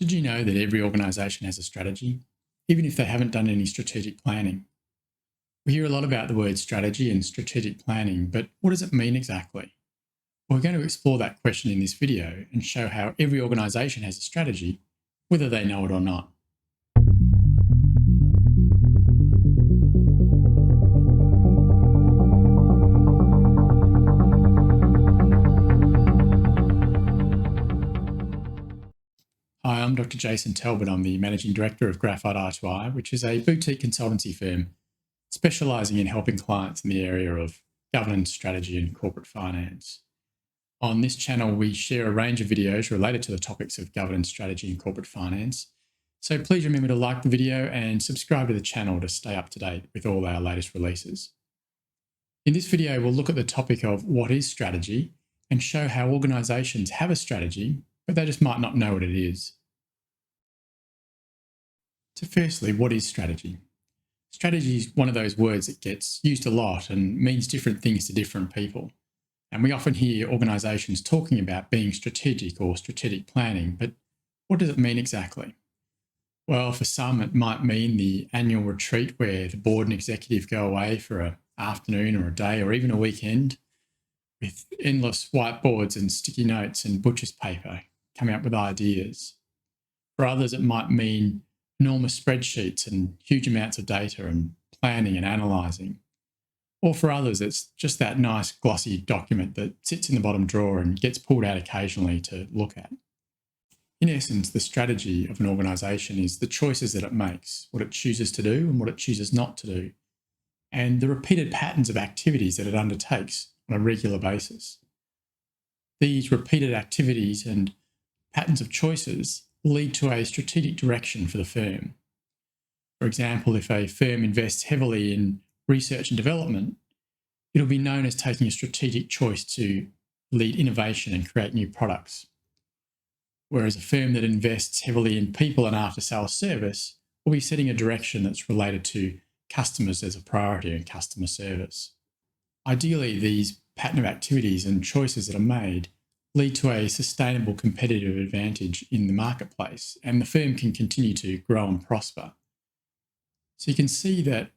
Did you know that every organisation has a strategy, even if they haven't done any strategic planning? We hear a lot about the word strategy and strategic planning, but what does it mean exactly? We're going to explore that question in this video and show how every organisation has a strategy, whether they know it or not. Hi, I'm Dr. Jason Talbot. I'm the Managing Director of Graphite Eye, which is a boutique consultancy firm specialising in helping clients in the area of governance, strategy and corporate finance. On this channel, we share a range of videos related to the topics of governance, strategy and corporate finance. So please remember to like the video and subscribe to the channel to stay up to date with all our latest releases. In this video, we'll look at the topic of what is strategy and show how organisations have a strategy, but they just might not know what it is. So firstly, what is strategy? Strategy is one of those words that gets used a lot and means different things to different people. And we often hear organisations talking about being strategic or strategic planning, but what does it mean exactly? Well, for some, it might mean the annual retreat where the board and executive go away for an afternoon or a day or even a weekend with endless whiteboards and sticky notes and butcher's paper coming up with ideas. For others, it might mean enormous spreadsheets and huge amounts of data and planning and analysing. Or for others, it's just that nice glossy document that sits in the bottom drawer and gets pulled out occasionally to look at. In essence, the strategy of an organisation is the choices that it makes, what it chooses to do and what it chooses not to do, and the repeated patterns of activities that it undertakes on a regular basis. These repeated activities and patterns of choices lead to a strategic direction for the firm. For example, if a firm invests heavily in research and development, it'll be known as taking a strategic choice to lead innovation and create new products. Whereas a firm that invests heavily in people and after-sales service will be setting a direction that's related to customers as a priority and customer service. Ideally, these pattern of activities and choices that are made lead to a sustainable competitive advantage in the marketplace, and the firm can continue to grow and prosper. So you can see that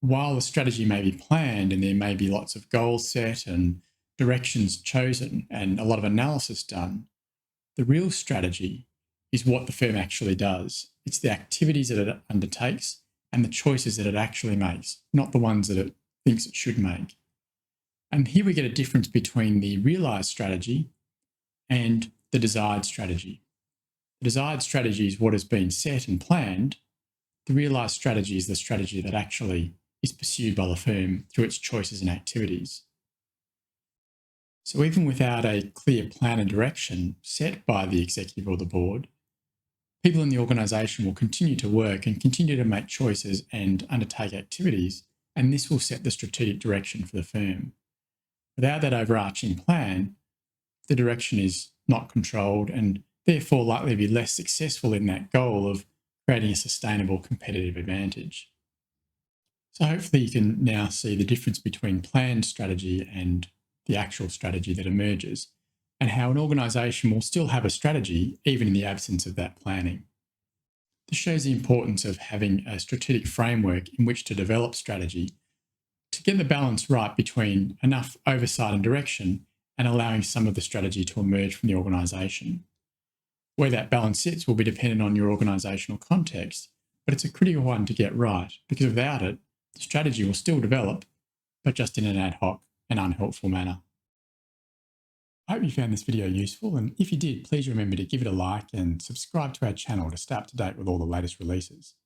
while the strategy may be planned and there may be lots of goals set and directions chosen and a lot of analysis done, the real strategy is what the firm actually does. It's the activities that it undertakes and the choices that it actually makes, not the ones that it thinks it should make. And here we get a difference between the realised strategy and the desired strategy. The desired strategy is what has been set and planned. The realised strategy is the strategy that actually is pursued by the firm through its choices and activities. So even without a clear plan and direction set by the executive or the board, people in the organisation will continue to work and continue to make choices and undertake activities, and this will set the strategic direction for the firm. Without that overarching plan, the direction is not controlled and therefore likely to be less successful in that goal of creating a sustainable competitive advantage. So hopefully you can now see the difference between planned strategy and the actual strategy that emerges, and how an organisation will still have a strategy even in the absence of that planning. This shows the importance of having a strategic framework in which to develop strategy to get the balance right between enough oversight and direction and allowing some of the strategy to emerge from the organisation. Where that balance sits will be dependent on your organisational context, but it's a critical one to get right, because without it, the strategy will still develop, but just in an ad hoc and unhelpful manner. I hope you found this video useful, and if you did, please remember to give it a like and subscribe to our channel to stay up to date with all the latest releases.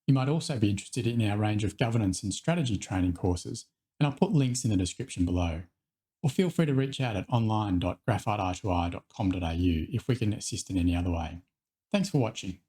You might also be interested in our range of governance and strategy training courses, and I'll put links in the description below. Or feel free to reach out at online.graphiteeye2eye.com.au if we can assist in any other way. Thanks for watching.